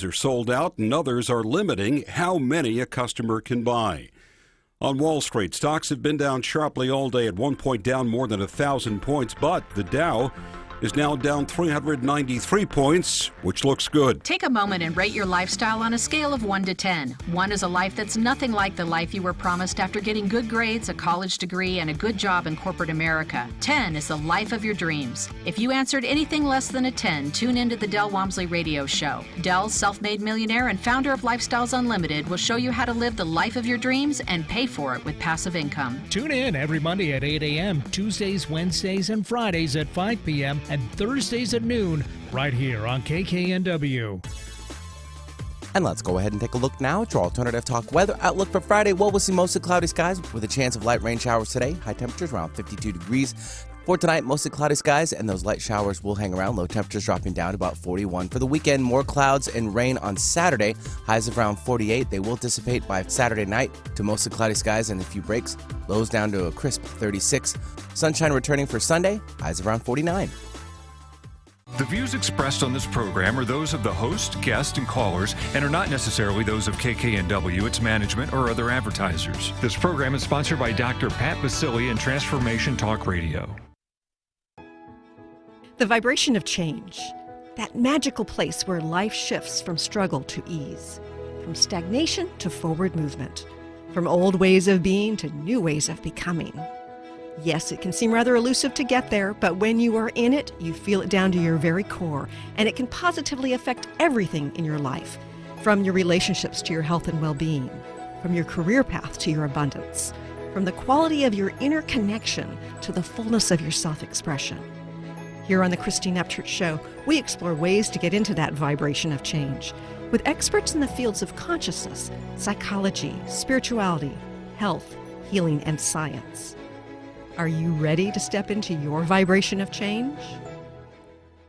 are sold out and others are limiting how many a customer can buy. On Wall Street, stocks have been down sharply all day, at one point down more than 1,000 points, but the Dow is now down 393 points, which looks good. Take a moment and rate your lifestyle on a scale of 1 to 10. 1 is a life that's nothing like the life you were promised after getting good grades, a college degree, and a good job in corporate America. 10 is the life of your dreams. If you answered anything less than a 10, tune into the Del Walmsley Radio Show. Del, self-made millionaire and founder of Lifestyles Unlimited, will show you how to live the life of your dreams and pay for it with passive income. Tune in every Monday at 8 a.m., Tuesdays, Wednesdays, and Fridays at 5 p.m., and Thursdays at noon, right here on KKNW. And let's go ahead and take a look now at your alternative talk weather outlook for Friday. Well, we'll see mostly cloudy skies with a chance of light rain showers today. High temperatures around 52 degrees. For tonight, mostly cloudy skies, and those light showers will hang around. Low temperatures dropping down to about 41. For the weekend, more clouds and rain on Saturday. Highs of around 48. They will dissipate by Saturday night to mostly cloudy skies and a few breaks. Lows down to a crisp 36. Sunshine returning for Sunday. Highs around 49. The views expressed on this program are those of the host, guest, and callers, and are not necessarily those of KKNW, its management, or other advertisers. This program is sponsored by Dr. Pat Basili and Transformation Talk Radio. The vibration of change, that magical place where life shifts from struggle to ease, from stagnation to forward movement, from old ways of being to new ways of becoming. Yes, it can seem rather elusive to get there, but when you are in it, you feel it down to your very core, and it can positively affect everything in your life, from your relationships to your health and well-being, from your career path to your abundance, from the quality of your inner connection to the fullness of your self-expression. Here on the Christine Upchurch Show, we explore ways to get into that vibration of change with experts in the fields of consciousness, psychology, spirituality, health, healing, and science. Are you ready to step into your vibration of change?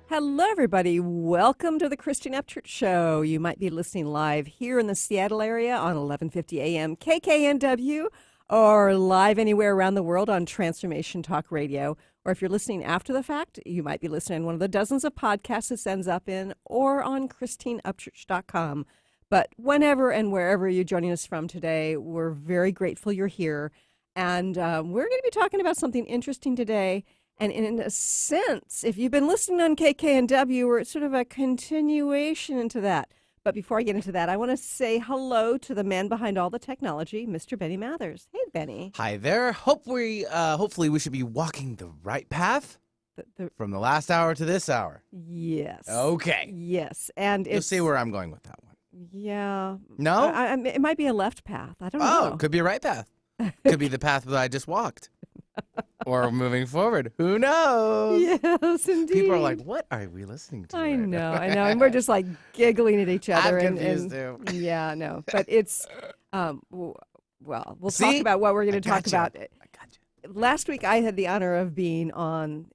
Hello, everybody. Welcome to the Christine Upchurch Show. You might be listening live here in the Seattle area on 1150 AM KKNW, or live anywhere around the world on Transformation Talk Radio. Or if you're listening after the fact, you might be listening to one of the dozens of podcasts this ends up in, or on ChristineUpchurch.com. But whenever and wherever you're joining us from today, we're very grateful you're here. And we're going to be talking about something interesting today. And in a sense, if you've been listening on KKNW, we're sort of a continuation into that. But before I get into that, I want to say hello to the man behind all the technology, Mr. Benny Mathers. Hey, Benny. Hi there. Hopefully we should be walking the right path from the last hour to this hour. Yes. Okay. Yes. And You'll see where I'm going with that one. Yeah. No? It might be a left path. I don't know. Oh, could be a right path. Could be the path that I just walked. Or moving forward. Who knows? Yes, indeed. People are like, what are we listening to? I know. And we're just like giggling at each other. I'm confused too. Yeah, no. But it's, we'll See? talk about what we're going to talk about. I got you. Last week, I had the honor of being on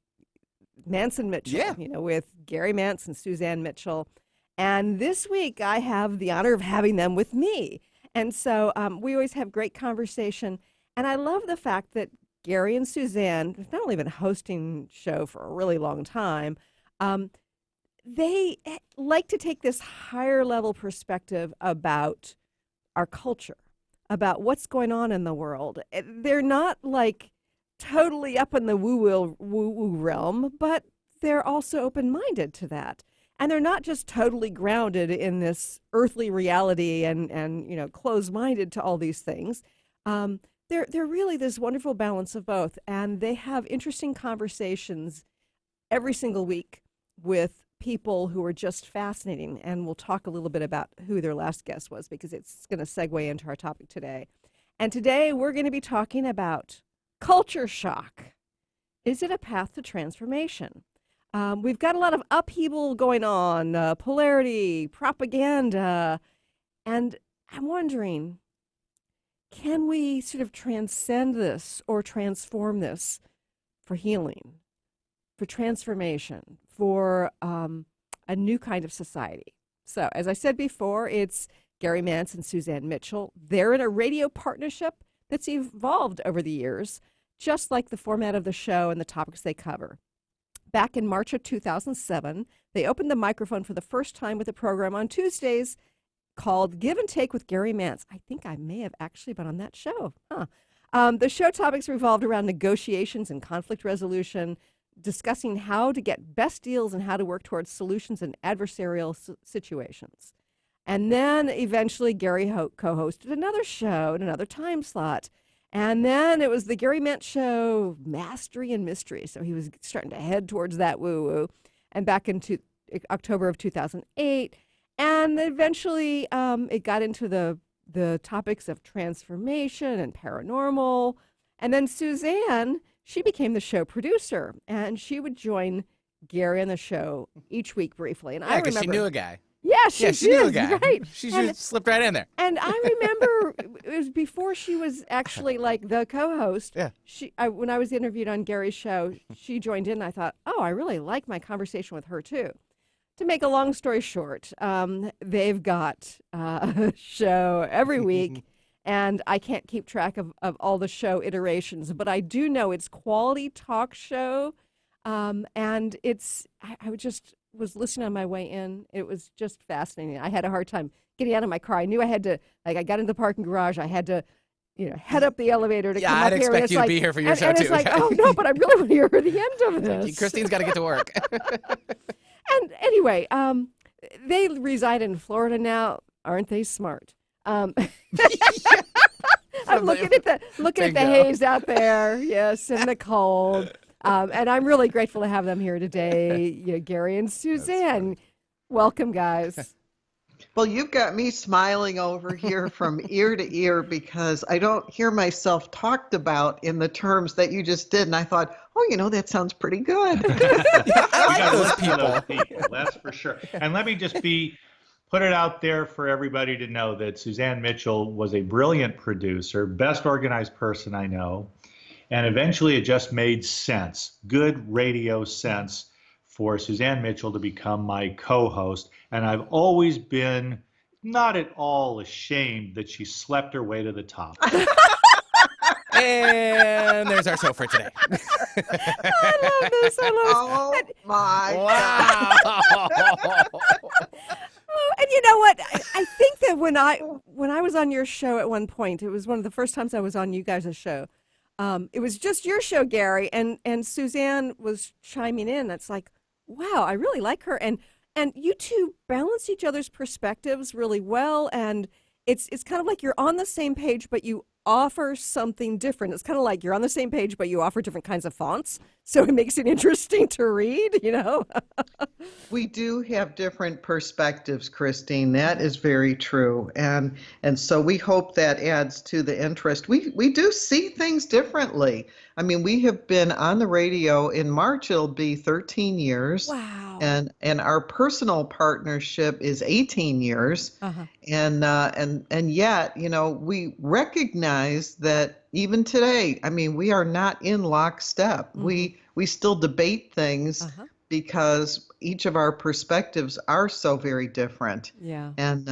Mantz and Mitchell, with Gary Mantz and Suzanne Mitchell. And this week, I have the honor of having them with me. And so we always have great conversation. And I love the fact that Gary and Suzanne have not only been hosting show for a really long time, they like to take this higher level perspective about our culture, about what's going on in the world. They're not like totally up in the woo-woo realm, but they're also open-minded to that. And they're not just totally grounded in this earthly reality and closed-minded to all these things. They're really this wonderful balance of both. And they have interesting conversations every single week with people who are just fascinating. And we'll talk a little bit about who their last guest was, because it's going to segue into our topic today. And today we're going to be talking about culture shock. Is it a path to transformation? We've got a lot of upheaval going on, polarity, propaganda, and I'm wondering, can we sort of transcend this or transform this for healing, for transformation, for a new kind of society? So, as I said before, it's Gary Mantz and Suzanne Mitchell. They're in a radio partnership that's evolved over the years, just like the format of the show and the topics they cover. back in March of 2007. They opened the microphone for the first time with a program on Tuesdays called Give and Take with Gary Mantz. I think I may have actually been on that show. The show topics revolved around negotiations and conflict resolution, discussing how to get best deals and how to work towards solutions in adversarial situations. And then eventually Gary co-hosted another show in another time slot. And then it was the Gary Mantz Show, Mastery and Mystery. So he was starting to head towards that woo-woo. And back into October of 2008. And eventually it got into the topics of transformation and paranormal. And then Suzanne, she became the show producer. And she would join Gary on the show each week briefly. And I remember she knew a guy. Yeah, she knew a guy. Right. She just slipped right in there. And I remember it was before she was actually like the co-host. Yeah. When I was interviewed on Gary's show, she joined in. And I thought, oh, I really like my conversation with her too. To make a long story short, they've got a show every week, and I can't keep track of all the show iterations, but I do know it's quality talk show, and it's I was listening on my way in. It was just fascinating. I had a hard time getting out of my car. I knew I had to, I got into the parking garage. I had to, head up the elevator to come up I'd here. expect you to be here for your show, and too. it's like, oh, no, but I really want to hear the end of this. Christine's got to get to work. And anyway, they reside in Florida now. Aren't they smart? I'm looking at the haze out there, yes, and the cold. And I'm really grateful to have them here today, Gary and Suzanne. Welcome, guys. Well, you've got me smiling over here from ear to ear because I don't hear myself talked about in the terms that you just did. And I thought, that sounds pretty good. I like those people. That's for sure. And let me just put it out there for everybody to know that Suzanne Mitchell was a brilliant producer, best organized person I know. And eventually it just made sense, good radio sense, for Suzanne Mitchell to become my co-host. And I've always been not at all ashamed that she slept her way to the top. And there's our show for today. I love this. Oh, my God. And you know what? I think that when I was on your show at one point, it was one of the first times I was on you guys' show. It was just your show, Gary, and Suzanne was chiming in. That's like, wow, I really like her. And you two balance each other's perspectives really well. And it's kind of like you're on the same page, but you offer something different. It's kind of like you're on the same page, but you offer different kinds of fonts. So it makes it interesting to read, We do have different perspectives, Christine. That is very true. And so we hope that adds to the interest. We do see things differently. I mean, we have been on the radio. In March, it'll be 13 years. Wow. And our personal partnership is 18 years. Uh-huh. And yet, we recognize that even today, I mean, we are not in lockstep. Mm-hmm. We still debate things because each of our perspectives are so very different. Yeah. And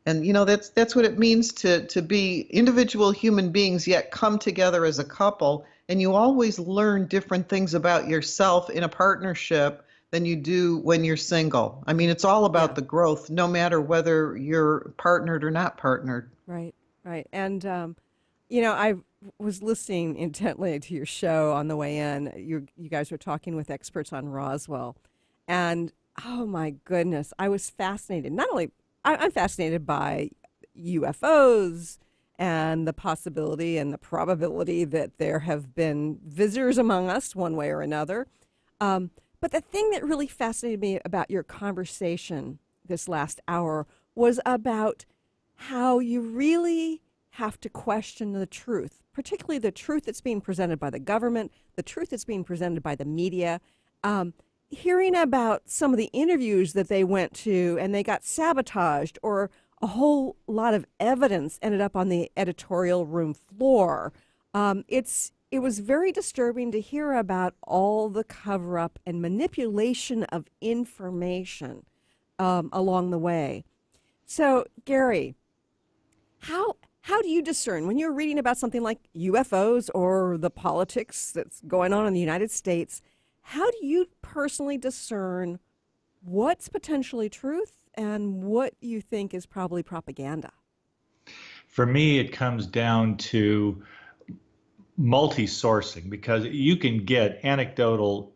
that's what it means to be individual human beings yet come together as a couple. And you always learn different things about yourself in a partnership than you do when you're single. I mean, it's all about the growth, no matter whether you're partnered or not partnered. Right. And, I was listening intently to your show on the way in. You guys were talking with experts on Roswell. And, oh, my goodness, I was fascinated. Not only, I'm fascinated by UFOs and the possibility and the probability that there have been visitors among us one way or another. But the thing that really fascinated me about your conversation this last hour was about how you really have to question the truth, particularly the truth that's being presented by the government, the truth that's being presented by the media. Hearing about some of the interviews that they went to and they got sabotaged, or a whole lot of evidence ended up on the editorial room floor. It was very disturbing to hear about all the cover-up and manipulation of information along the way. So, Gary, how do you discern when you're reading about something like UFOs or the politics that's going on in the United States? How do you personally discern what's potentially truth and what you think is probably propaganda? For me, it comes down to multi-sourcing, because you can get anecdotal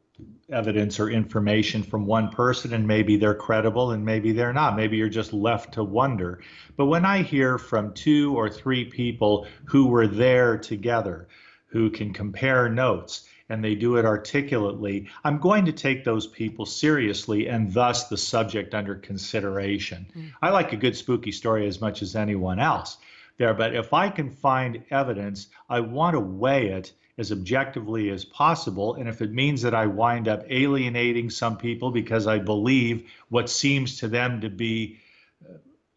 evidence or information from one person, and maybe they're credible and maybe they're not. Maybe you're just left to wonder. But when I hear from 2 or 3 people who were there together, who can compare notes, and they do it articulately, I'm going to take those people seriously, and thus the subject under consideration. I like a good spooky story as much as anyone else there, but if I can find evidence, I want to weigh it as objectively as possible. And if it means that I wind up alienating some people because I believe what seems to them to be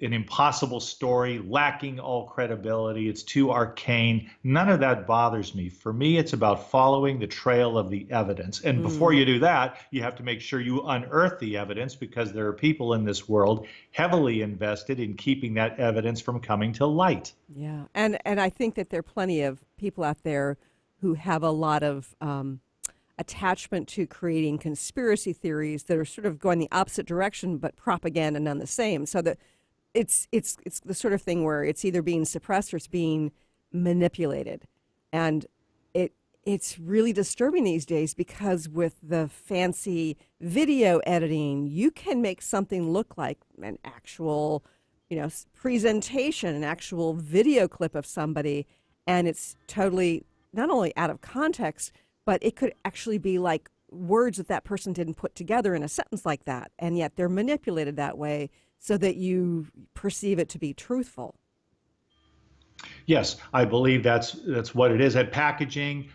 an impossible story, lacking all credibility, it's too arcane, none of that bothers me. For me, it's about following the trail of the evidence. And before you do that, you have to make sure you unearth the evidence, because there are people in this world heavily invested in keeping that evidence from coming to light. Yeah, and I think that there are plenty of people out there who have a lot of attachment to creating conspiracy theories that are sort of going the opposite direction, but propaganda none the same. So that it's the sort of thing where it's either being suppressed or it's being manipulated, and it's really disturbing these days, because with the fancy video editing, you can make something look like an actual, presentation, an actual video clip of somebody, and it's totally not only out of context, but it could actually be like words that person didn't put together in a sentence like that, and yet they're manipulated that way so that you perceive it to be truthful. Yes, I believe that's what it is. At packaging,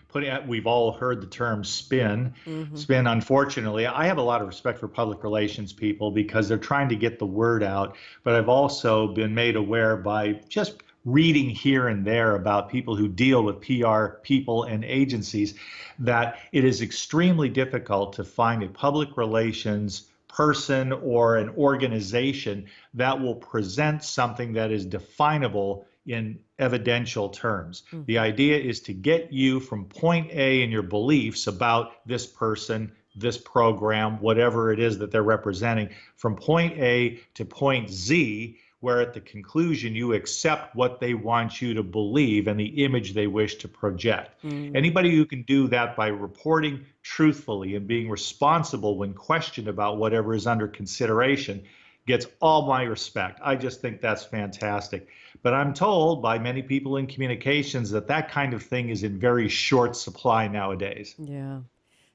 we've all heard the term spin. Spin, unfortunately, I have a lot of respect for public relations people, because they're trying to get the word out. But I've also been made aware by just reading here and there about people who deal with PR people and agencies that it is extremely difficult to find a public relations person or an organization that will present something that is definable in evidential terms. The idea is to get you from point A in your beliefs about this person, this program, whatever it is that they're representing, from point A to point Z, where at the conclusion you accept what they want you to believe and the image they wish to project. Anybody who can do that by reporting truthfully and being responsible when questioned about whatever is under consideration gets all my respect. I just think that's fantastic. But I'm told by many people in communications that that kind of thing is in very short supply nowadays. Yeah.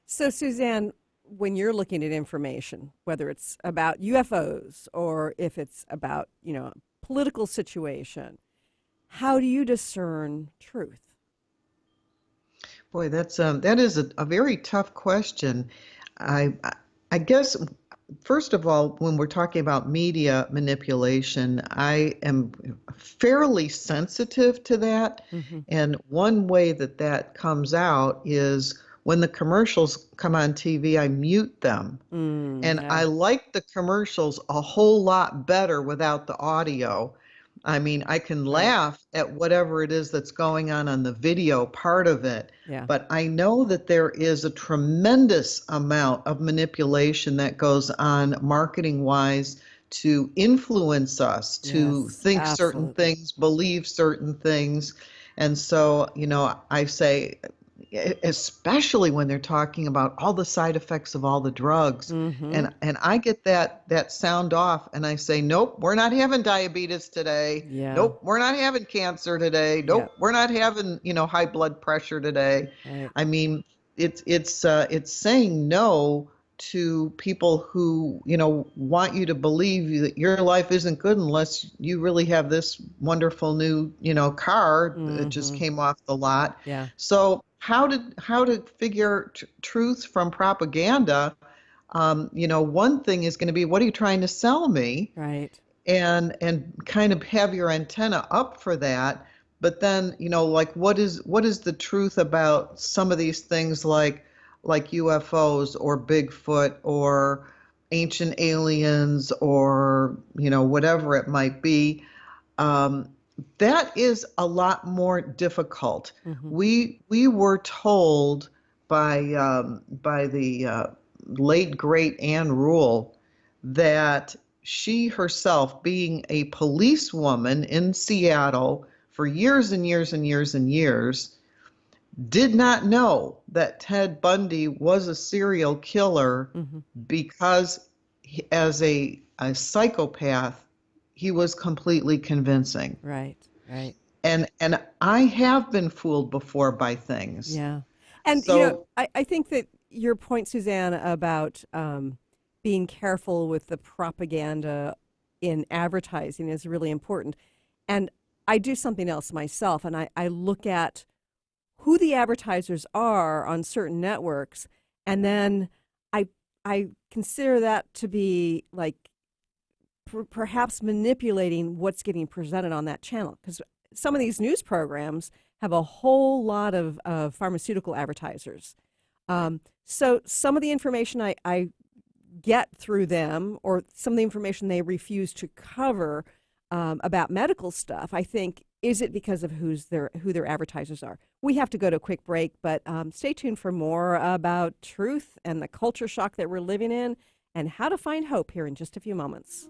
So, Suzanne, when you're looking at information, whether it's about UFOs or if it's about, political situation, how do you discern truth? Boy, that is a very tough question. I guess, first of all, when we're talking about media manipulation, I am fairly sensitive to that. And one way that comes out is when the commercials come on TV, I mute them. I like the commercials a whole lot better without the audio. I mean, I can laugh at whatever it is that's going on the video part of it. But I know that there is a tremendous amount of manipulation that goes on marketing-wise to influence us to think certain things, believe certain things. And so, I say, especially when they're talking about all the side effects of all the drugs. And I get that sound off and I say, nope, we're not having diabetes today. Nope, we're not having cancer today. Nope, we're not having, high blood pressure today. I mean, it's saying no to people who, want you to believe that your life isn't good unless you really have this wonderful new, car that just came off the lot. So how to figure truth from propaganda? One thing is going to be, what are you trying to sell me? Right. And kind of have your antenna up for that. But then, like, what is the truth about some of these things like UFOs or Bigfoot or ancient aliens or, whatever it might be? That is a lot more difficult. We were told by the late great Anne Rule, that she herself, being a policewoman in Seattle for years and years and years and years, did not know that Ted Bundy was a serial killer because as a psychopath, he was completely convincing. Right. And I have been fooled before by things. Yeah. And, So, I think that your point, Suzanne, about being careful with the propaganda in advertising is really important. And I do something else myself, and I look at who the advertisers are on certain networks, and then I consider that to be like perhaps manipulating what's getting presented on that channel, because some of these news programs have a whole lot of pharmaceutical advertisers. So some of the information I get through them, or some of the information they refuse to cover about medical stuff, I think, is it because of who their advertisers are? We have to go to a quick break, but stay tuned for more about truth and the culture shock that we're living in and how to find hope here in just a few moments.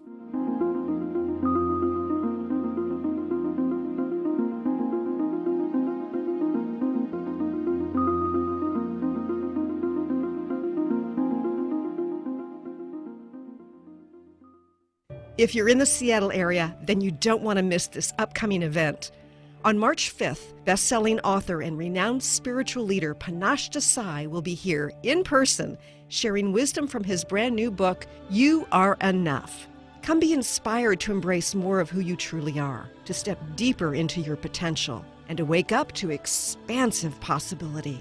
If you're in the Seattle area, then you don't want to miss this upcoming event. On March 5th, best-selling author and renowned spiritual leader Panache Desai will be here in person, sharing wisdom from his brand new book, You Are Enough. Come be inspired to embrace more of who you truly are, to step deeper into your potential, and to wake up to expansive possibility.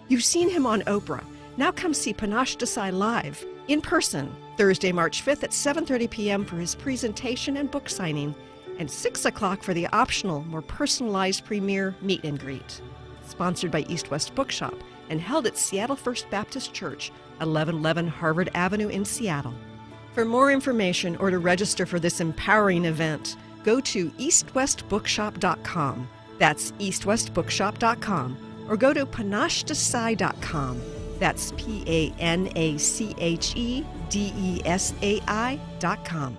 You've seen him on Oprah. Now come see Panache Desai live, in person, Thursday, March 5th at 7:30 p.m. for his presentation and book signing, and 6 o'clock for the optional, more personalized premiere meet and greet. Sponsored by East West Bookshop and held at Seattle First Baptist Church, 1111 Harvard Avenue in Seattle. For more information or to register for this empowering event, go to eastwestbookshop.com. That's eastwestbookshop.com. Or go to panachedesai.com. That's PANACHEDESAI.com.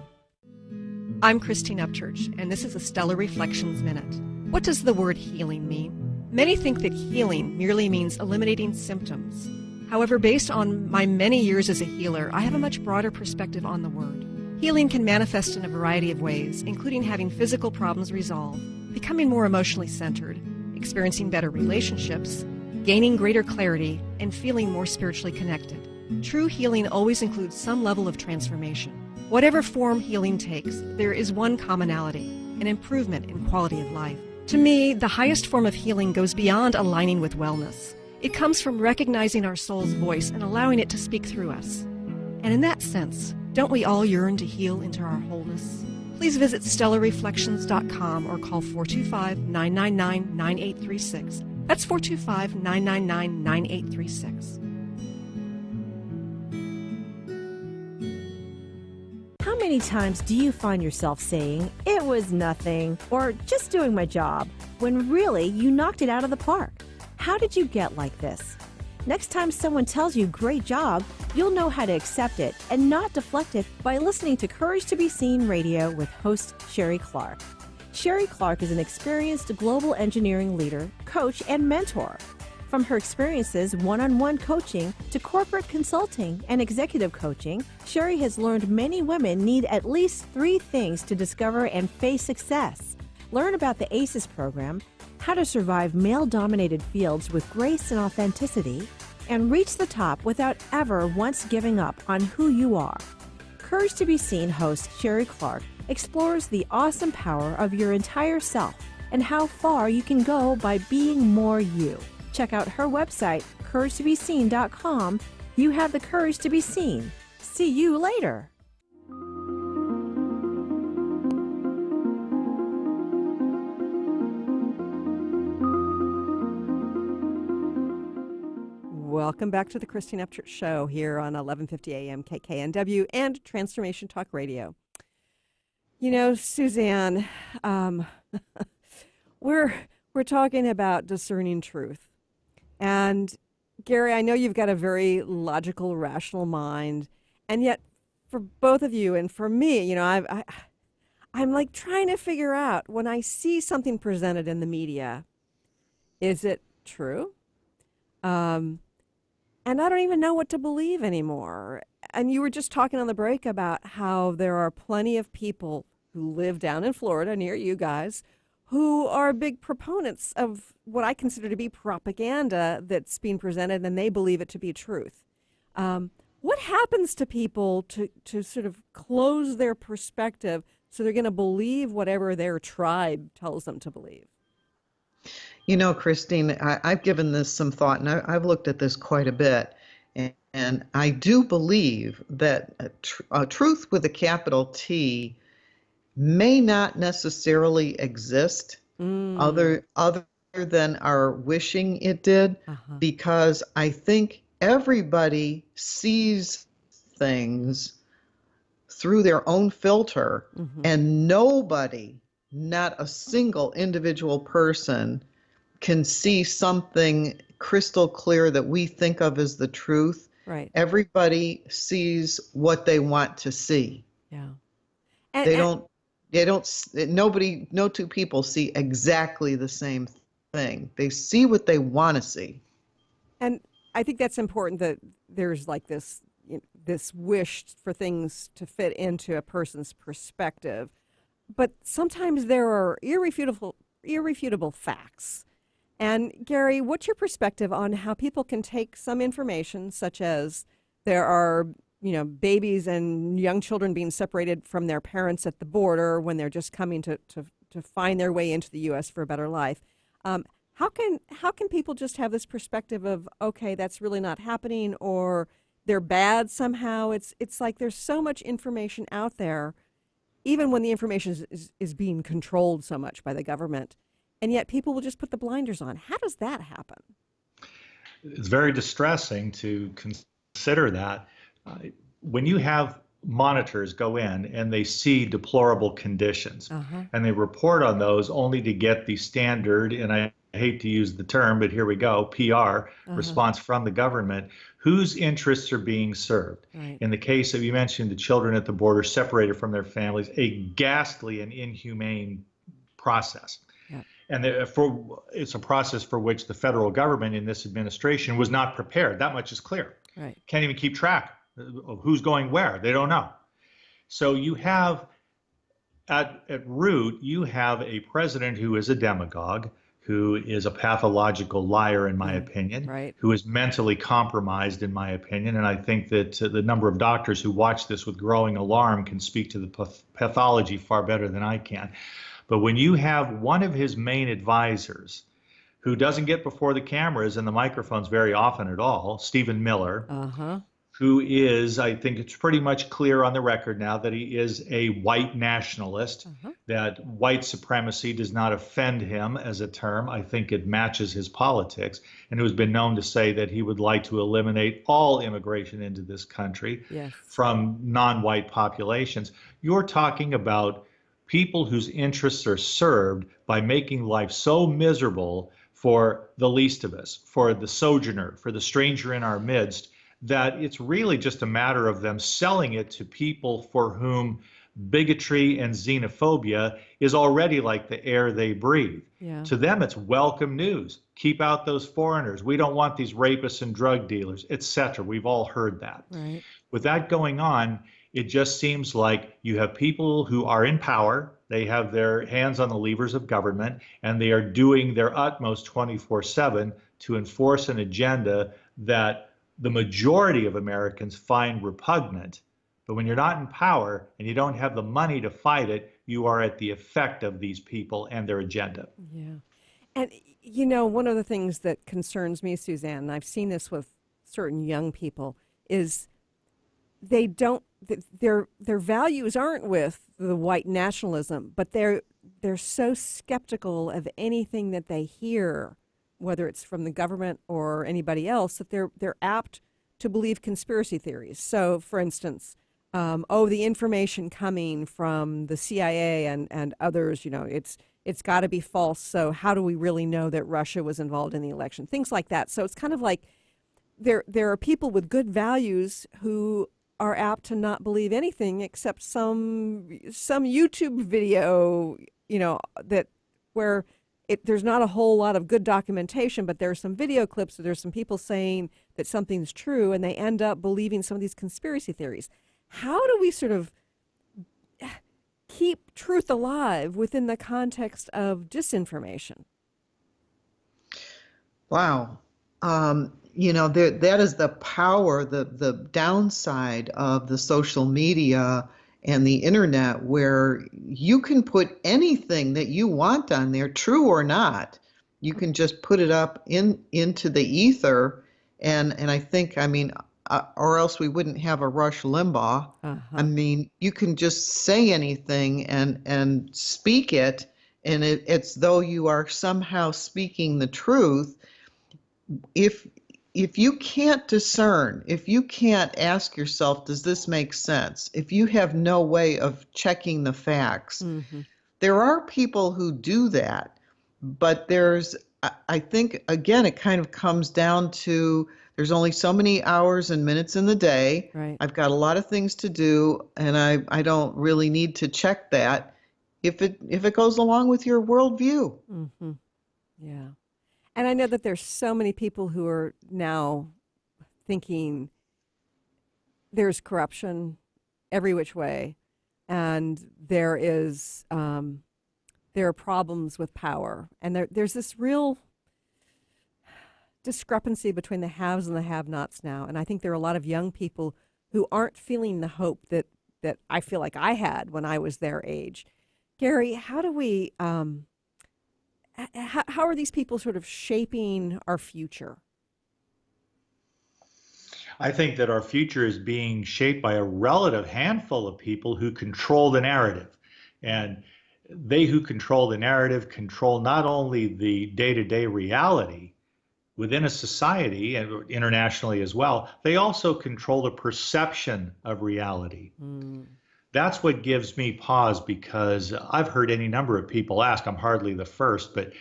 I'm Christine Upchurch, and this is a Stellar Reflections Minute. What does the word healing mean? Many think that healing merely means eliminating symptoms. However, based on my many years as a healer, I have a much broader perspective on the word. Healing can manifest in a variety of ways, including having physical problems resolved, becoming more emotionally centered, experiencing better relationships, gaining greater clarity, and feeling more spiritually connected. True healing always includes some level of transformation. Whatever form healing takes, there is one commonality, an improvement in quality of life. To me, the highest form of healing goes beyond aligning with wellness. It comes from recognizing our soul's voice and allowing it to speak through us. And in that sense, don't we all yearn to heal into our wholeness? Please visit stellarreflections.com or call 425-999-9836. That's 425-999-9836. How many times do you find yourself saying, "It was nothing," or "just doing my job," when really you knocked it out of the park? How did you get like this? Next time someone tells you "great job," you'll know how to accept it and not deflect it by listening to Courage to Be Seen Radio with host Sherry Clark. Sherry Clark is an experienced global engineering leader, coach, and mentor. From her experiences one-on-one coaching to corporate consulting and executive coaching, Sherry has learned many women need at least 3 things to discover and face success. Learn about the ACES program, how to survive male-dominated fields with grace and authenticity, and reach the top without ever once giving up on who you are. Courage to Be Seen host Sherry Clark explores the awesome power of your entire self and how far you can go by being more you. Check out her website, CourageToBeSeen.com. You have the courage to be seen. See you later. Welcome back to the Christine Upchurch Show here on 1150 AM KKNW and Transformation Talk Radio. You know, Suzanne, we're talking about discerning truth. And Gary, I know you've got a very logical, rational mind, and yet for both of you and for me, you know, I'm like trying to figure out when I see something presented in the media, is it true? And I don't even know what to believe anymore. And you were just talking on the break about how there are plenty of people who live down in Florida near you guys who are big proponents of what I consider to be propaganda that's being presented, and they believe it to be truth. What happens to people to sort of close their perspective so they're going to believe whatever their tribe tells them to believe? You know, Christine, I've given this some thought, and I've looked at this quite a bit. And I do believe that a truth with a capital T may not necessarily exist other than our wishing it did, because I think everybody sees things through their own filter, and nobody, not a single individual person, can see something crystal clear that we think of as the truth. Right. Everybody sees what they want to see. Yeah. No two people see exactly the same thing. They see what they want to see. And I think that's important, that there's like this wish for things to fit into a person's perspective. But sometimes there are irrefutable facts. And Gary, what's your perspective on how people can take some information, such as there are, babies and young children being separated from their parents at the border when they're just coming to find their way into the U.S. for a better life? How can people just have this perspective of, okay, that's really not happening, or they're bad somehow? It's like there's so much information out there, even when the information is being controlled so much by the government. And yet people will just put the blinders on. How does that happen? It's very distressing to consider that. When you have monitors go in and they see deplorable conditions, and they report on those only to get the standard, and I hate to use the term, but here we go, PR response from the government, whose interests are being served. Right. In the case of, you mentioned the children at the border separated from their families, a ghastly and inhumane process. And it's a process for which the federal government in this administration was not prepared. That much is clear. Right. Can't even keep track of who's going where. They don't know. So you have, at root, you have a president who is a demagogue, who is a pathological liar, in my opinion, right, who is mentally compromised, in my opinion. And I think that the number of doctors who watch this with growing alarm can speak to the pathology far better than I can. But when you have one of his main advisors who doesn't get before the cameras and the microphones very often at all, Stephen Miller, who is, I think it's pretty much clear on the record now that he is a white nationalist, that white supremacy does not offend him as a term. I think it matches his politics, and who's been known to say that he would like to eliminate all immigration into this country from non-white populations. You're talking about people whose interests are served by making life so miserable for the least of us, for the sojourner, for the stranger in our midst, that it's really just a matter of them selling it to people for whom bigotry and xenophobia is already like the air they breathe. To them, it's welcome news. Keep out those foreigners. We don't want these rapists and drug dealers, etc. We've all heard that. Right. With that going on, it just seems like you have people who are in power, they have their hands on the levers of government, and they are doing their utmost 24/7 to enforce an agenda that the majority of Americans find repugnant. But when you're not in power and you don't have the money to fight it, you are at the effect of these people and their agenda. Yeah. And, one of the things that concerns me, Suzanne, and I've seen this with certain young people, is they don't, their values aren't with the white nationalism, but they're so skeptical of anything that they hear, whether it's from the government or anybody else, that they're apt to believe conspiracy theories. So, for instance, the information coming from the CIA and others, it's got to be false. So how do we really know that Russia was involved in the election? Things like that. So it's kind of like there are people with good values who are apt to not believe anything except some YouTube video, that where there's not a whole lot of good documentation, but there's some video clips, or there's some people saying that something's true, and they end up believing some of these conspiracy theories. How do we sort of keep truth alive within the context of disinformation? Wow. That is the power, the downside of the social media and the internet, where you can put anything that you want on there, true or not. You can just put it up into the ether, and I think, or else we wouldn't have a Rush Limbaugh. Uh-huh. You can just say anything and speak it, and it's though you are somehow speaking the truth. If you can't discern, if you can't ask yourself, does this make sense? If you have no way of checking the facts, mm-hmm. There are people who do that, but I think, again, it kind of comes down to there's only so many hours and minutes in the day. Right. I've got a lot of things to do, and I don't really need to check that if it goes along with your worldview. Mm-hmm. Yeah. And I know that there's so many people who are now thinking there's corruption every which way, and there are problems with power, and there's this real discrepancy between the haves and the have-nots now. And I think there are a lot of young people who aren't feeling the hope that I feel like I had when I was their age. Gary, how do we? How are these people sort of shaping our future? I think that our future is being shaped by a relative handful of people who control the narrative. And they who control the narrative control not only the day-to-day reality within a society and internationally as well, they also control the perception of reality. Mm. That's what gives me pause, because I've heard any number of people ask, I'm hardly the first, but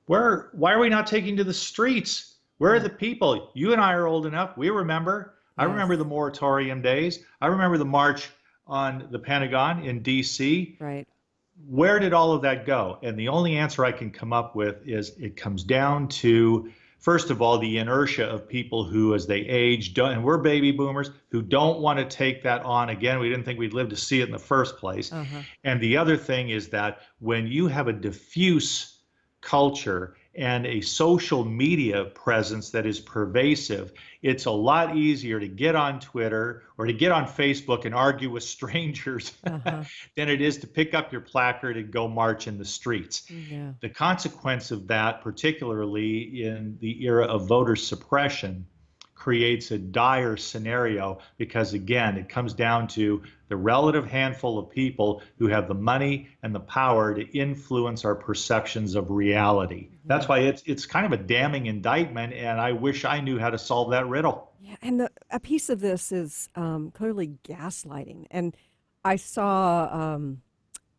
why are we not taking to the streets? Where are the people? You and I are old enough. We remember. Yes. I remember the moratorium days. I remember the march on the Pentagon in D.C. Right. Where did all of that go? And the only answer I can come up with is it comes down to, first of all, the inertia of people who, as they age, and we're baby boomers, who don't want to take that on again. We didn't think we'd live to see it in the first place. Uh-huh. And the other thing is that when you have a diffuse culture and a social media presence that is pervasive, it's a lot easier to get on Twitter or to get on Facebook and argue with strangers uh-huh. than it is to pick up your placard and go march in the streets. Yeah. The consequence of that, particularly in the era of voter suppression, creates a dire scenario, because again, it comes down to the relative handful of people who have the money and the power to influence our perceptions of reality. That's why it's kind of a damning indictment, and I wish I knew how to solve that riddle. Yeah, and a piece of this is clearly gaslighting. And I saw,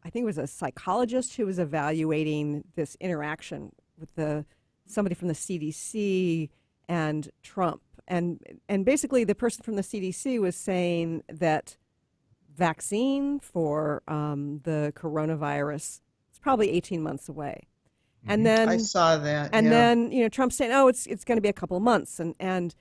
I think it was a psychologist who was evaluating this interaction with somebody from the CDC and Trump. And basically the person from the CDC was saying that vaccine for the coronavirus is probably 18 months away. And then I saw that. And then, Trump's saying, oh, it's going to be a couple of months. And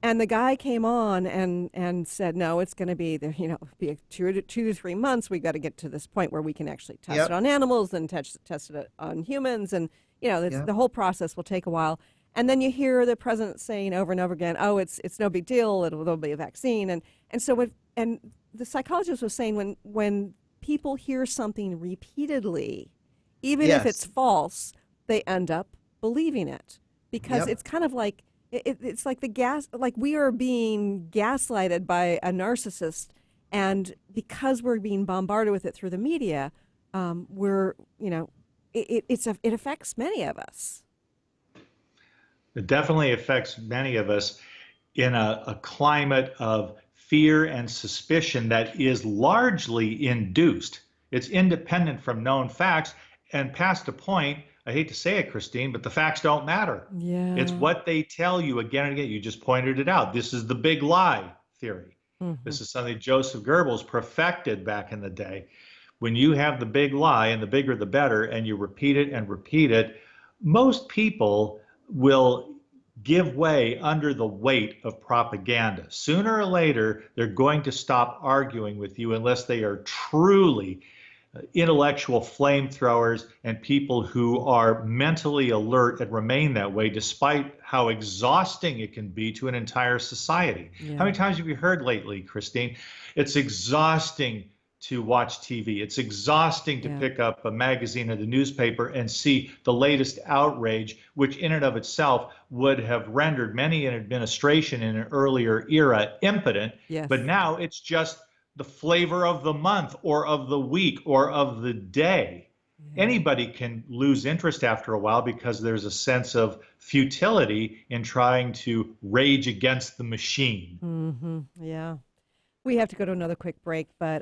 the guy came on and said, no, it's going to be be 2 to 3 months. We got to get to this point where we can actually test it on animals and test it on humans. And, the whole process will take a while. And then you hear the president saying over and over again, oh, it's no big deal. There'll be a vaccine. And so the psychologist was saying when people hear something repeatedly, even if it's false, they end up believing it, because it's kind of like it's like like we are being gaslighted by a narcissist, and because we're being bombarded with it through the media, it affects many of us. It definitely affects many of us in a climate of fear and suspicion that is largely induced. It's independent from known facts, and past a point, I hate to say it, Christine, but the facts don't matter. Yeah. It's what they tell you again and again. You just pointed it out. This is the big lie theory. This is something Joseph Goebbels perfected back in the day. When you have the big lie, and the bigger the better, and you repeat it and repeat it, most people will give way under the weight of propaganda. Sooner or later, they're going to stop arguing with you unless they are truly intellectual flamethrowers and people who are mentally alert and remain that way despite how exhausting it can be to an entire society. Yeah. How many times have you heard lately, Christine? It's exhausting to watch TV. It's exhausting to pick up a magazine or the newspaper and see the latest outrage, which in and of itself would have rendered many an administration in an earlier era impotent. Yes. But now it's just the flavor of the month or of the week or of the day. Anybody can lose interest after a while because there's a sense of futility in trying to rage against the machine. Yeah. We have to go to another quick break, but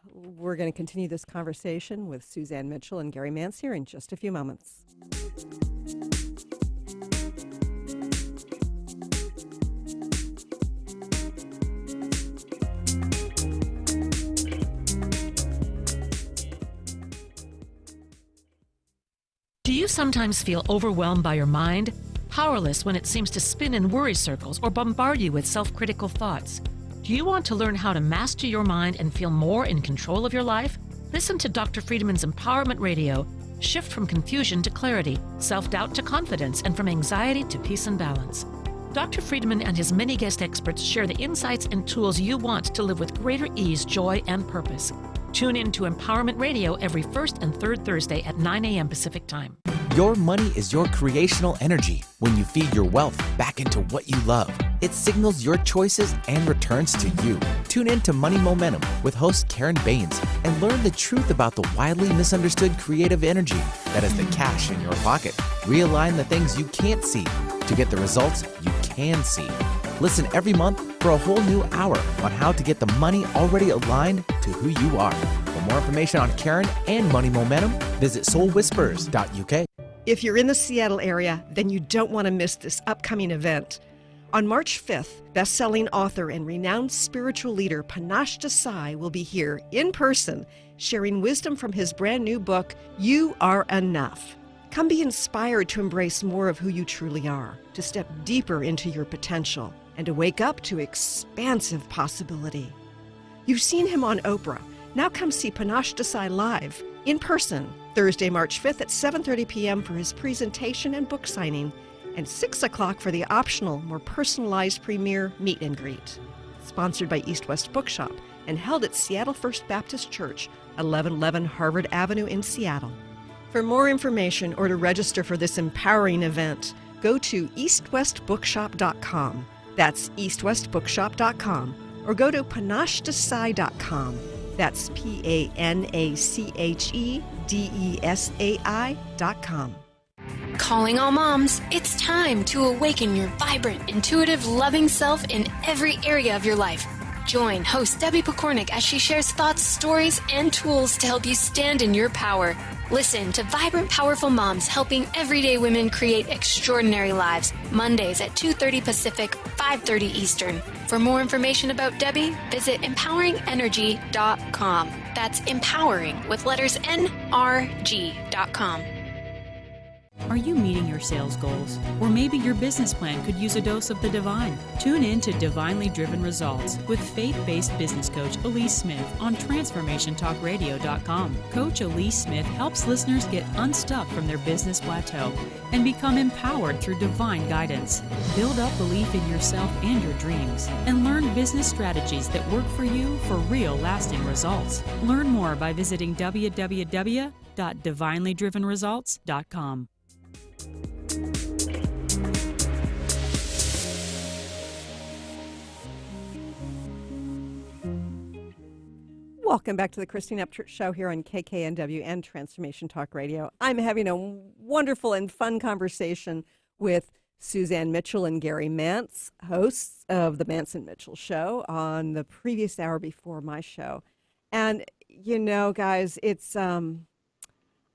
we're going to continue this conversation with Suzanne Mitchell and Gary Mantz here in just a few moments. Do you sometimes feel overwhelmed by your mind? Powerless when it seems to spin in worry circles or bombard you with self-critical thoughts? Do you want to learn how to master your mind and feel more in control of your life? Listen to Dr. Friedman's Empowerment Radio. Shift from confusion to clarity, self-doubt to confidence, and from anxiety to peace and balance. Dr. Friedman and his many guest experts share the insights and tools you want to live with greater ease, joy, and purpose. Tune in to Empowerment Radio every first and third Thursday at 9 a.m. Pacific Time. Your money is your creational energy. When you feed your wealth back into what you love, it signals your choices and returns to you. Tune in to Money Momentum with host Karen Baines and learn the truth about the widely misunderstood creative energy that is the cash in your pocket. Realign the things you can't see to get the results you can see. Listen every month for a whole new hour on how to get the money already aligned to who you are. For more information on Karen and Money Momentum, visit soulwhispers.uk. If you're in the Seattle area, then you don't want to miss this upcoming event. On March 5th, best-selling author and renowned spiritual leader Panache Desai will be here in person, sharing wisdom from his brand new book, You Are Enough. Come be inspired to embrace more of who you truly are, to step deeper into your potential, and to wake up to expansive possibility. You've seen him on Oprah. Now come see Panache Desai live, in person, Thursday, March 5th at 7:30 p.m. for his presentation and book signing, and 6 o'clock for the optional, more personalized premiere meet and greet. Sponsored by East West Bookshop and held at Seattle First Baptist Church, 1111 Harvard Avenue in Seattle. For more information or to register for this empowering event, go to eastwestbookshop.com. That's eastwestbookshop.com. Or go to panachedesai.com. That's PANACHEDESAI.com. Calling all moms, it's time to awaken your vibrant, intuitive, loving self in every area of your life. Join host Debbie Pokornik as she shares thoughts, stories, and tools to help you stand in your power. Listen to Vibrant, Powerful Moms helping everyday women create extraordinary lives. Mondays at 2:30 Pacific, 5:30 Eastern. For more information about Debbie, visit empoweringenergy.com. That's empowering with letters NRG.com. Are you meeting your sales goals? Or maybe your business plan could use a dose of the divine. Tune in to Divinely Driven Results with faith-based business coach Elise Smith on TransformationTalkRadio.com. Coach Elise Smith helps listeners get unstuck from their business plateau and become empowered through divine guidance. Build up belief in yourself and your dreams, and learn business strategies that work for you for real lasting results. Learn more by visiting www.divinelydrivenresults.com. Welcome back to the Christine Upchurch Show here on KKNW and Transformation Talk Radio. I'm having a wonderful and fun conversation with Suzanne Mitchell and Gary Mantz, hosts of the Mantz and Mitchell Show, on the previous hour before my show. And, you know, guys, it's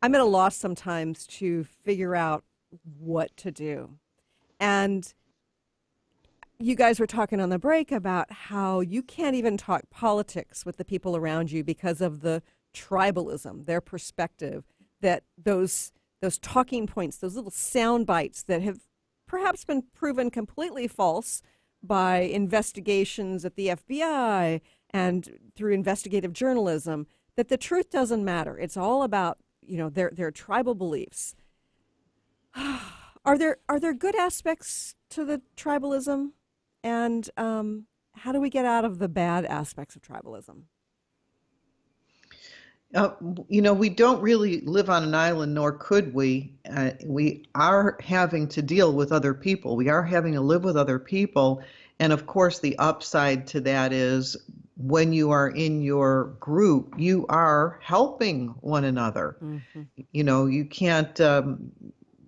I'm at a loss sometimes to figure out what to do. And you guys were talking on the break about how you can't even talk politics with the people around you because of the tribalism, their perspective, that those talking points, those little sound bites that have perhaps been proven completely false by investigations at the FBI and through investigative journalism, that the truth doesn't matter. It's all about, their tribal beliefs. Are there good aspects to the tribalism? And how do we get out of the bad aspects of tribalism? We don't really live on an island, nor could we. We are having to deal with other people. We are having to live with other people. And of course, the upside to that is when you are in your group, you are helping one another. Mm-hmm.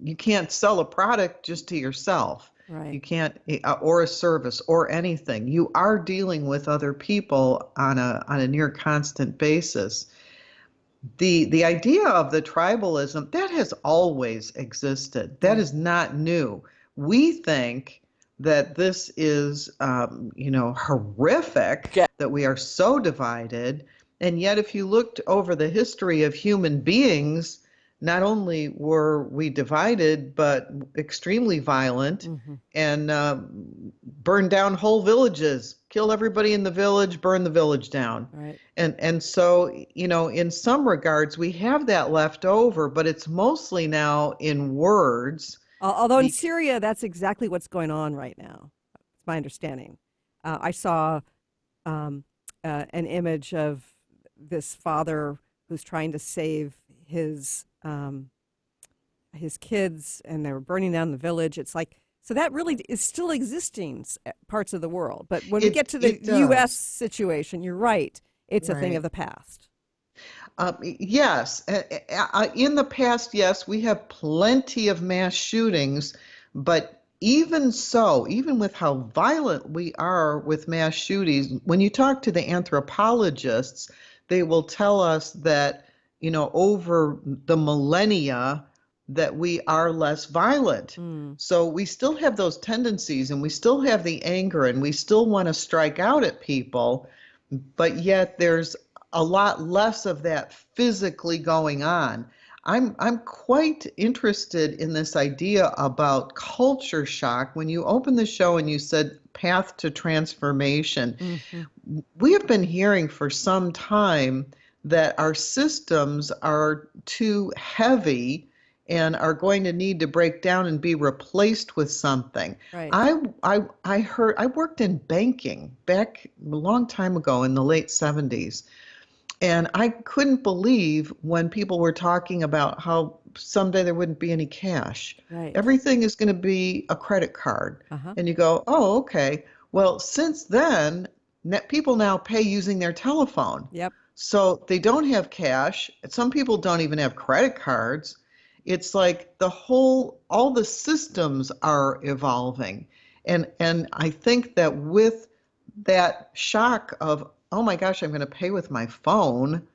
You can't sell a product just to yourself. Right. You can't, or a service or anything. You are dealing with other people on a near constant basis. The idea of the tribalism, that has always existed. That is not new. We think that this is, horrific, that we are so divided. And yet, if you looked over the history of human beings, not only were we divided, but extremely violent, mm-hmm. and burned down whole villages, kill everybody in the village, burn the village down. Right. And so, in some regards, we have that left over, but it's mostly now in words. Although in Syria, that's exactly what's going on right now. It's my understanding. I saw an image of this father who's trying to save his kids, and they were burning down the village. It's like, so that really is still existing parts of the world. But when we get to the U.S. situation, you're right. It's a thing of the past. Yes. In the past, yes, we have plenty of mass shootings, but even so, even with how violent we are with mass shootings, when you talk to the anthropologists, they will tell us that, over the millennia, that we are less violent. So we still have those tendencies, and we still have the anger, and we still want to strike out at people, but yet there's a lot less of that physically going on. I'm quite interested in this idea about culture shock. When you opened the show and you said path to transformation, mm-hmm. we have been hearing for some time that our systems are too heavy and are going to need to break down and be replaced with something. Right. I worked in banking back a long time ago in the late 70s. And I couldn't believe when people were talking about how someday there wouldn't be any cash. Right. Everything is going to be a credit card. Uh-huh. And you go, oh, okay. Well, since then, people now pay using their telephone. Yep. So they don't have cash. Some people don't even have credit cards. It's like all the systems are evolving. And I think that with that shock of, oh my gosh, I'm going to pay with my phone.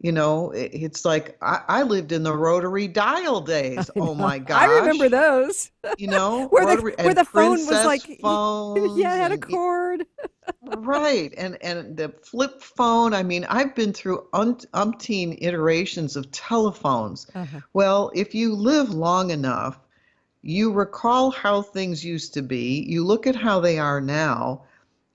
It's like I lived in the rotary dial days. Oh my gosh. I remember those. Where the phone was like, it had a cord. Right. And the flip phone. I mean, I've been through umpteen iterations of telephones. Uh-huh. Well, if you live long enough, you recall how things used to be. You look at how they are now,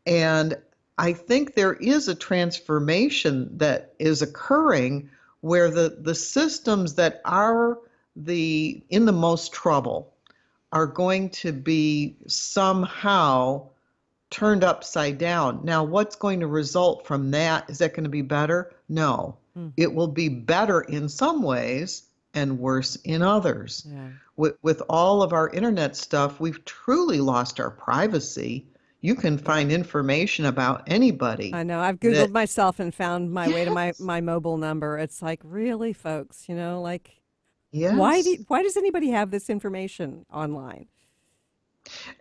and I think there is a transformation that is occurring where the systems that are in the most trouble are going to be somehow turned upside down. Now, what's going to result from that? Is that going to be better? No. It will be better in some ways and worse in others. Yeah. With all of our internet stuff, we've truly lost our privacy. You can find information about anybody. I know. I've Googled myself and found my way to my mobile number. It's like, really, folks, yes. Why does anybody have this information online?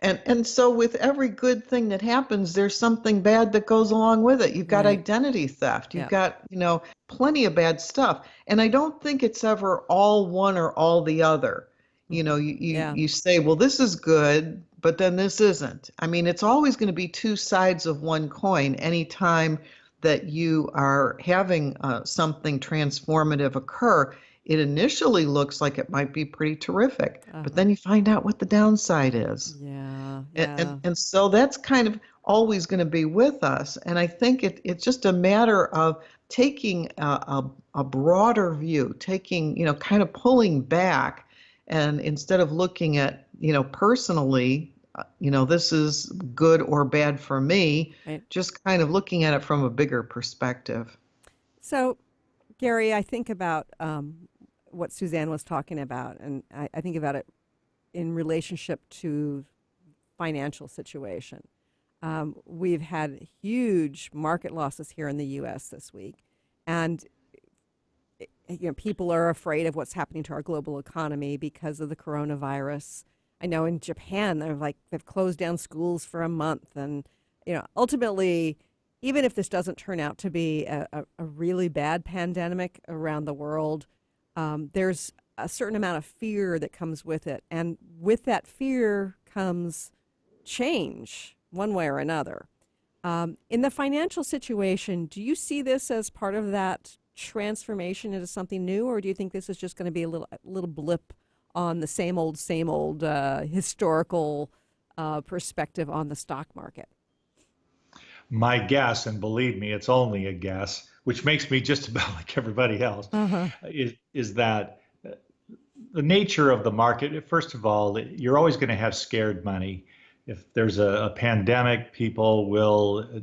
And so with every good thing that happens, there's something bad that goes along with it. You've got Right. identity theft. You've Yeah. got, plenty of bad stuff. And I don't think it's ever all one or all the other. Yeah. You say, well, this is good, but then this isn't. I mean, it's always going to be two sides of one coin anytime that you are having something transformative occur. It initially looks like it might be pretty terrific, but then you find out what the downside is. Yeah. And so that's kind of always going to be with us. And I think it's just a matter of taking a broader view, taking, kind of pulling back, and instead of looking at, personally, this is good or bad for me, Right. just kind of looking at it from a bigger perspective. So, Gary, I think about what Suzanne was talking about, and I think about it in relationship to financial situation. We've had huge market losses here in the U.S. this week, and people are afraid of what's happening to our global economy because of the coronavirus. I know in Japan they've closed down schools for a month, and ultimately, even if this doesn't turn out to be a really bad pandemic around the world, there's a certain amount of fear that comes with it, and with that fear comes change one way or another. In the financial situation, do you see this as part of that transformation into something new, or do you think this is just going to be a little blip on the same old historical perspective on the stock market? My guess, and believe me, it's only a guess, which makes me just about like everybody else, is that the nature of the market, first of all, you're always going to have scared money. If there's a pandemic, people will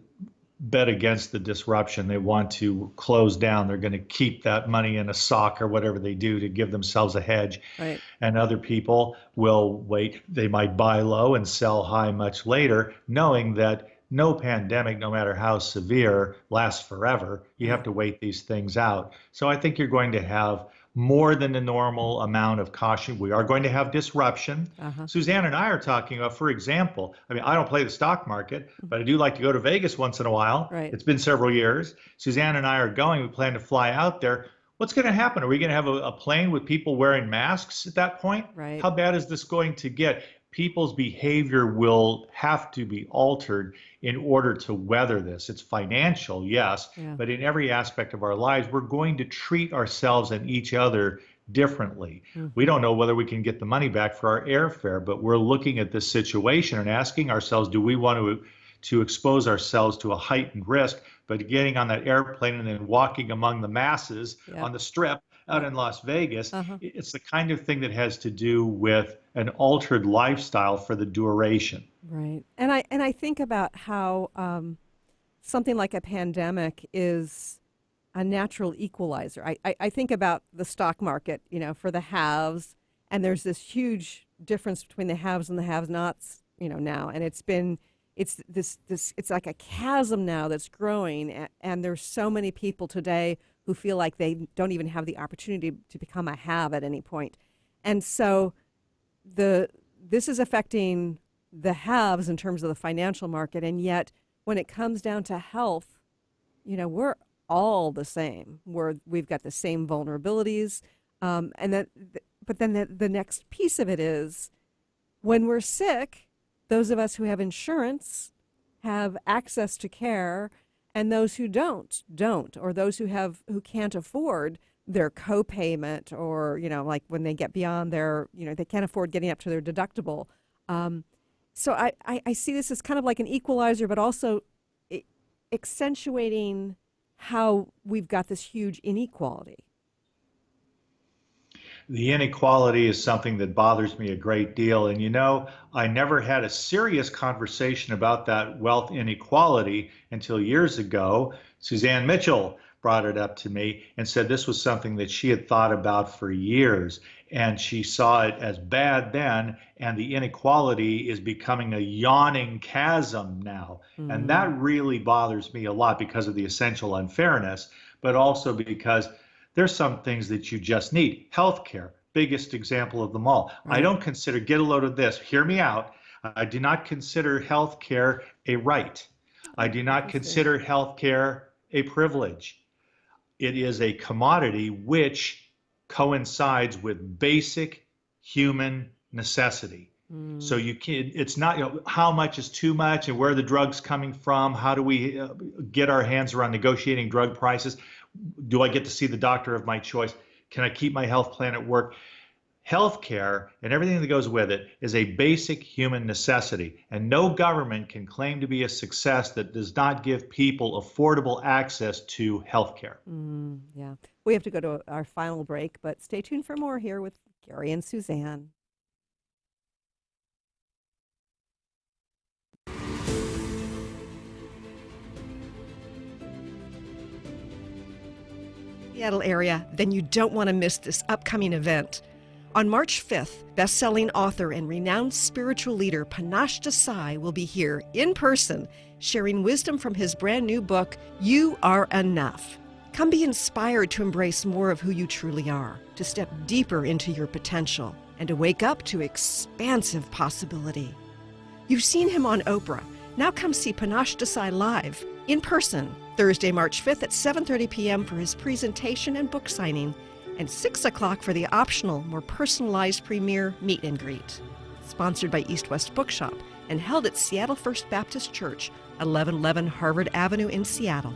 bet against the disruption. They want to close down. They're going to keep that money in a sock or whatever they do to give themselves a hedge. Right. And other people will wait. They might buy low and sell high much later, knowing that no pandemic, no matter how severe, lasts forever. You have to wait these things out. So I think you're going to have more than the normal amount of caution. We are going to have disruption. Suzanne and I are talking about, for example, I don't play the stock market, but I do like to go to Vegas once in a while. Right. It's been several years. Suzanne and I are going. We plan to fly out there. What's going to happen? Are we going to have a plane with people wearing masks at that point? Right. How bad is this going to get? People's behavior will have to be altered in order to weather this. It's financial, yes, but in every aspect of our lives, we're going to treat ourselves and each other differently. We don't know whether we can get the money back for our airfare, but we're looking at this situation and asking ourselves, do we want to expose ourselves to a heightened risk, but getting on that airplane and then walking among the masses on the strip out in Las Vegas? It's the kind of thing that has to do with an altered lifestyle for the duration. Right. And I think about how something like a pandemic is a natural equalizer. I think about the stock market, for the haves, and there's this huge difference between the haves and the have-nots, now. And it's like a chasm now that's growing, and there's so many people today who feel like they don't even have the opportunity to become a have at any point. And so this is affecting the haves in terms of the financial market, and yet when it comes down to health, we're all the same. We've got the same vulnerabilities, but then the next piece of it is when we're sick, those of us who have insurance have access to care, and those who don't, or those who can't afford their co-payment, or like when they get beyond their, they can't afford getting up to their deductible. So I see this as kind of like an equalizer, but also accentuating how we've got this huge inequality. The inequality is something that bothers me a great deal. And I never had a serious conversation about that wealth inequality until years ago. Suzanne Mitchell brought it up to me and said this was something that she had thought about for years. And she saw it as bad then, and the inequality is becoming a yawning chasm now. And that really bothers me a lot because of the essential unfairness, but also because there's some things that you just need. Healthcare, biggest example of them all. Right. I don't consider, get a load of this, hear me out. I do not consider health care a right. I do not consider health care a privilege. It is a commodity which coincides with basic human necessity. So you can, it's not, how much is too much and where are the drugs coming from? How do we get our hands around negotiating drug prices? Do I get to see the doctor of my choice? Can I keep my health plan at work? Healthcare and everything that goes with it is a basic human necessity, and no government can claim to be a success that does not give people affordable access to healthcare. Yeah, we have to go to our final break, but stay tuned for more here with Gary and Suzanne. Seattle area, then you don't want to miss this upcoming event. On March 5th, best-selling author and renowned spiritual leader Panache Desai will be here in person, sharing wisdom from his brand new book, You Are Enough. Come be inspired to embrace more of who you truly are, to step deeper into your potential, and to wake up to expansive possibility. You've seen him on Oprah. Now come see Panache Desai live, in person, Thursday, March 5th at 7:30 p.m. for his presentation and book signing, and 6 o'clock for the optional, more personalized premiere meet and greet. Sponsored by East West Bookshop and held at Seattle First Baptist Church, 1111 Harvard Avenue in Seattle.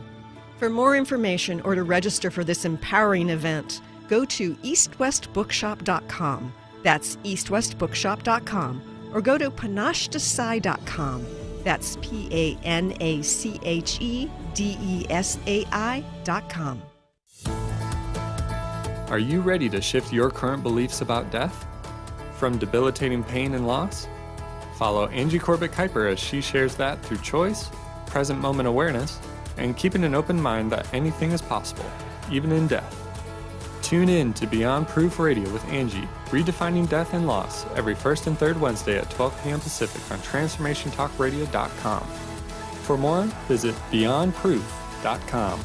For more information or to register for this empowering event, go to eastwestbookshop.com. That's eastwestbookshop.com. Or go to panachedesai.com. That's PANACHEDESAI.com. Are you ready to shift your current beliefs about death? From debilitating pain and loss? Follow Angie Corbett-Kuiper as she shares that through choice, present moment awareness, and keeping an open mind that anything is possible, even in death. Tune in to Beyond Proof Radio with Angie, redefining death and loss, every first and third Wednesday at 12 p.m. Pacific on TransformationTalkRadio.com. For more, visit BeyondProof.com.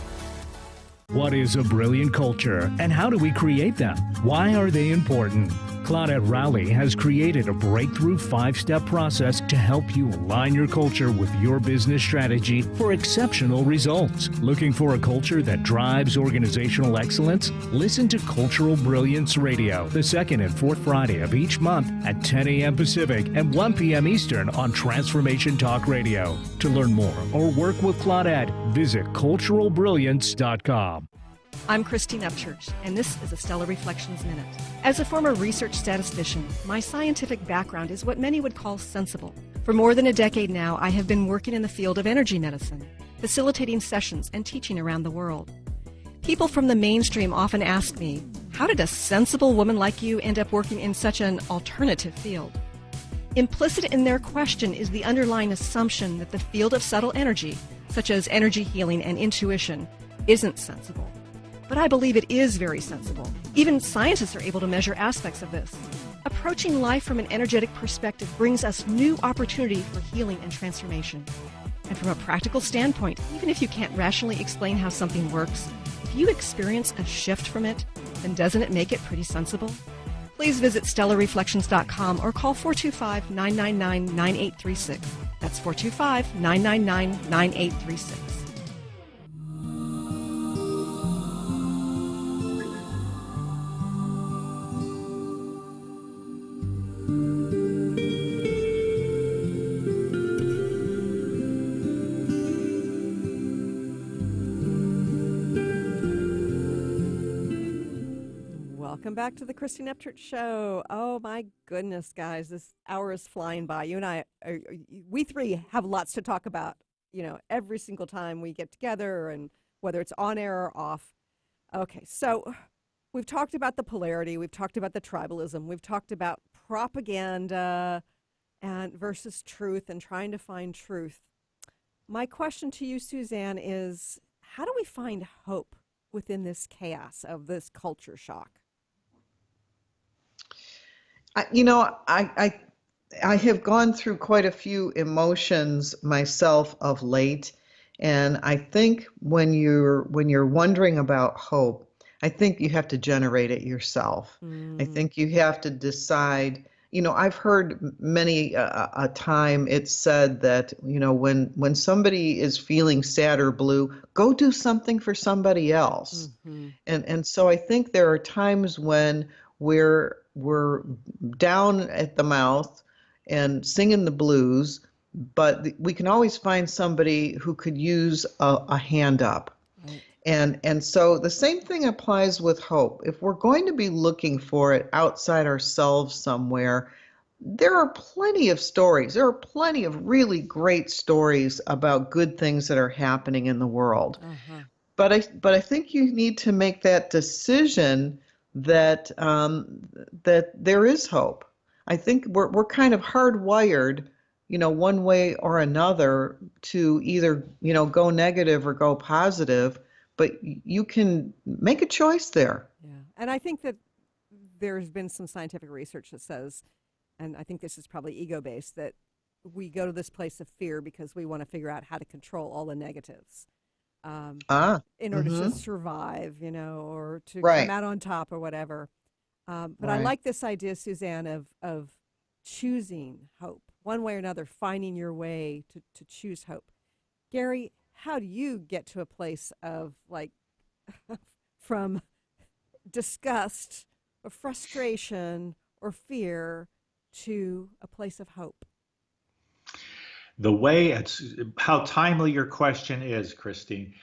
What is a brilliant culture, and how do we create them? Why are they important? Claudette Rowley has created a breakthrough 5-step process to help you align your culture with your business strategy for exceptional results. Looking for a culture that drives organizational excellence? Listen to Cultural Brilliance Radio, the second and fourth Friday of each month at 10 a.m. Pacific and 1 p.m. Eastern on Transformation Talk Radio. To learn more or work with Claudette, visit culturalbrilliance.com. I'm Christine Upchurch, and this is a Stellar Reflections Minute. As a former research statistician, my scientific background is what many would call sensible. For more than a decade now, I have been working in the field of energy medicine, facilitating sessions and teaching around the world. People from the mainstream often ask me, how did a sensible woman like you end up working in such an alternative field? Implicit in their question is the underlying assumption that the field of subtle energy, such as energy healing and intuition, isn't sensible. But I believe it is very sensible. Even scientists are able to measure aspects of this. Approaching life from an energetic perspective brings us new opportunity for healing and transformation. And from a practical standpoint, even if you can't rationally explain how something works, if you experience a shift from it, then doesn't it make it pretty sensible? Please visit StellarReflections.com or call 425-999-9836. That's 425-999-9836. Welcome back to the Christine Upchurch Show. Oh my goodness, guys, this hour is flying by. You and I, we three have lots to talk about, every single time we get together, and whether it's on air or off. Okay, so we've talked about the polarity, we've talked about the tribalism, we've talked about propaganda and versus truth and trying to find truth. My question to you, Suzanne, is how do we find hope within this chaos of this culture shock? I have gone through quite a few emotions myself of late, and I think when you're wondering about hope, I think you have to generate it yourself. I think you have to decide, I've heard many a time it's said that, when somebody is feeling sad or blue, go do something for somebody else. And so I think there are times when we're down at the mouth and singing the blues, but we can always find somebody who could use a hand up. And so the same thing applies with hope. If we're going to be looking for it outside ourselves somewhere, there are plenty of stories. There are plenty of really great stories about good things that are happening in the world. But I think you need to make that decision that that there is hope. I think we're kind of hardwired, one way or another to either, go negative or go positive. But you can make a choice there. Yeah. And I think that there's been some scientific research that says, and I think this is probably ego-based, that we go to this place of fear because we want to figure out how to control all the negatives in order to survive, or to come out on top or whatever. But I like this idea, Suzanne, of choosing hope, one way or another, finding your way to choose hope. Gary, how do you get to a place of from disgust or frustration or fear to a place of hope? How timely your question is, Christine.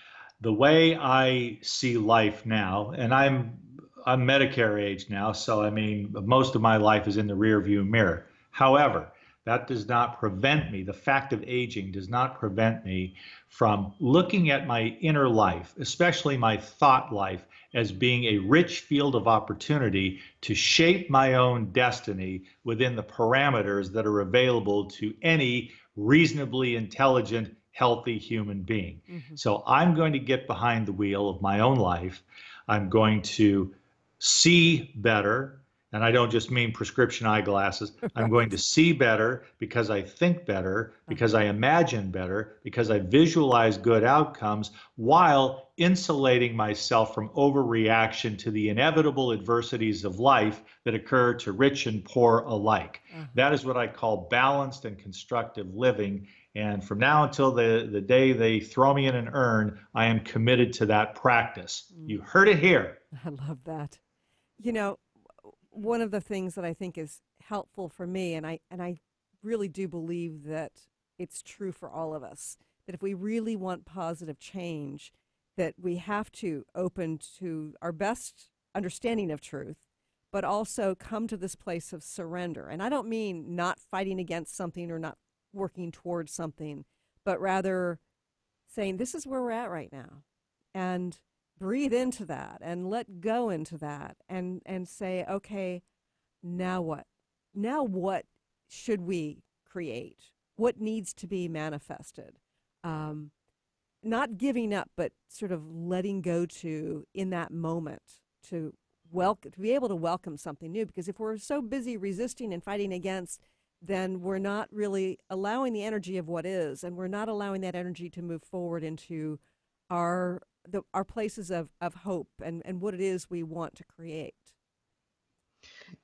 The way I see life now, and I'm Medicare age now, so I mean, most of my life is in the rearview mirror. However, that does not prevent me, the fact of aging does not prevent me from looking at my inner life, especially my thought life, as being a rich field of opportunity to shape my own destiny within the parameters that are available to any reasonably intelligent, healthy human being. So I'm going to get behind the wheel of my own life. I'm going to see better. And I don't just mean prescription eyeglasses. I'm going to see better because I think better, because I imagine better, because I visualize good outcomes, while insulating myself from overreaction to the inevitable adversities of life that occur to rich and poor alike. That is what I call balanced and constructive living. And from now until the day they throw me in an urn, I am committed to that practice. You heard it here. I love that. One of the things that I think is helpful for me, and I really do believe that it's true for all of us, that if we really want positive change, that we have to open to our best understanding of truth, but also come to this place of surrender. And I don't mean not fighting against something or not working towards something, but rather saying, this is where we're at right now. And breathe into that and let go into that and say, okay, now what? Now what should we create? What needs to be manifested? Not giving up, but sort of letting go to in that moment to be able to welcome something new. Because if we're so busy resisting and fighting against, then we're not really allowing the energy of what is, and we're not allowing that energy to move forward into our places of hope and what it is we want to create.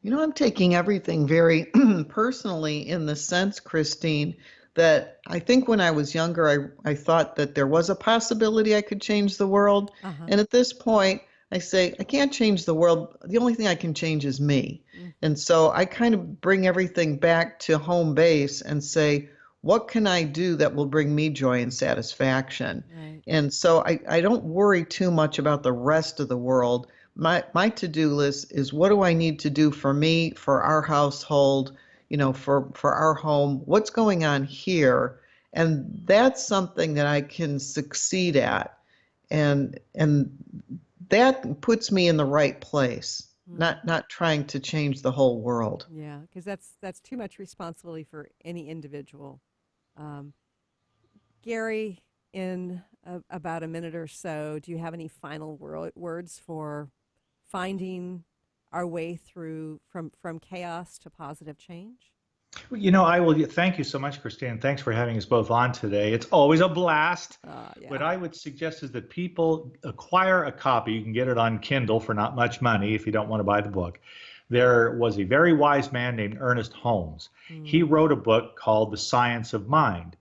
I'm taking everything very personally in the sense, Christine, that I think when I was younger, I thought that there was a possibility I could change the world. And at this point, I say, I can't change the world. The only thing I can change is me. And so I kind of bring everything back to home base and say, what can I do that will bring me joy and satisfaction? Right. And so I don't worry too much about the rest of the world. My to-do list is, what do I need to do for me, for our household, for our home? What's going on here? And that's something that I can succeed at. And that puts me in the right place, not trying to change the whole world. Yeah, because that's too much responsibility for any individual. Gary, in about a minute or so, do you have any final words for finding our way through from chaos to positive change? I will. Thank you so much, Christine. Thanks for having us both on today. It's always a blast. Yeah. What I would suggest is that people acquire a copy. You can get it on Kindle for not much money if you don't want to buy the book. There was a very wise man named Ernest Holmes. He wrote a book called The Science of Mind.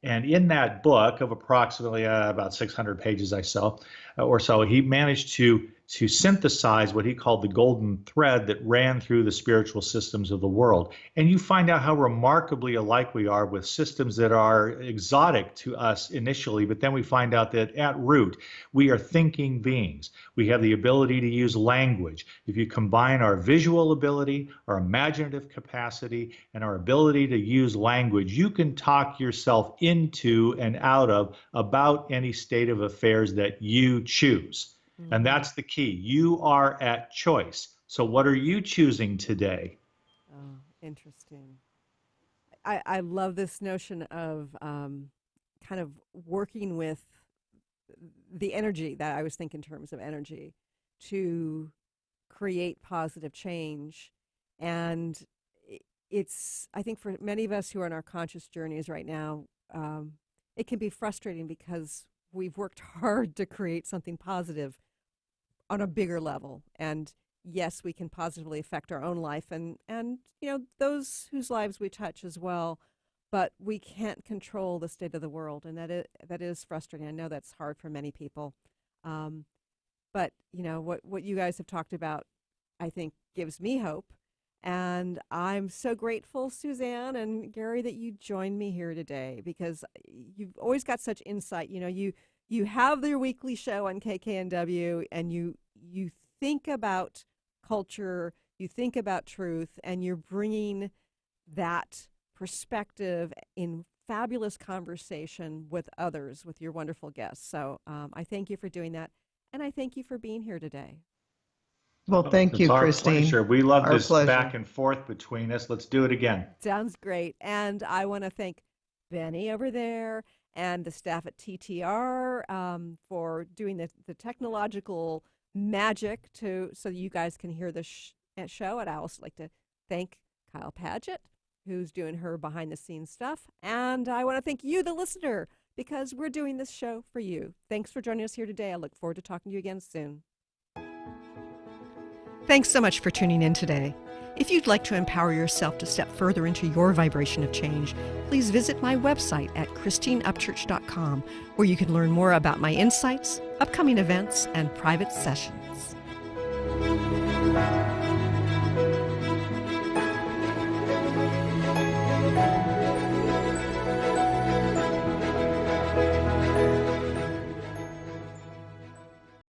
And in that book of approximately about 600 pages or so, he managed to synthesize what he called the golden thread that ran through the spiritual systems of the world. And you find out how remarkably alike we are with systems that are exotic to us initially, but then we find out that at root, we are thinking beings. We have the ability to use language. If you combine our visual ability, our imaginative capacity, and our ability to use language, you can talk yourself into and out of about any state of affairs that you choose. And that's the key. You are at choice. So what are you choosing today? Oh, interesting. I love this notion of kind of working with the energy that I was thinking in terms of energy to create positive change. And it's, I think for many of us who are on our conscious journeys right now, it can be frustrating because we've worked hard to create something positive on a bigger level. And yes, we can positively affect our own life and you know, those whose lives we touch as well, but we can't control the state of the world. And that is frustrating. I know that's hard for many people. But you know, what you guys have talked about, I think gives me hope. And I'm so grateful, Suzanne and Gary, that you joined me here today, because you've always got such insight. You know, you have your weekly show on KKNW, and you think about culture, you think about truth, and you're bringing that perspective in fabulous conversation with others, with your wonderful guests. So I thank you for doing that, and I thank you for being here today. Well, thank you, Christine. It's our pleasure. We love this pleasure. back and forth between us. Let's do it again. Sounds great. And I want to thank Benny over there and the staff at TTR for doing the technological magic so you guys can hear the show. And I also like to thank Kyle Padgett, who's doing her behind-the-scenes stuff. And I want to thank you, the listener, because we're doing this show for you. Thanks for joining us here today. I look forward to talking to you again soon. Thanks so much for tuning in today. If you'd like to empower yourself to step further into your vibration of change, please visit my website at christineupchurch.com, where you can learn more about my insights, upcoming events, and private sessions.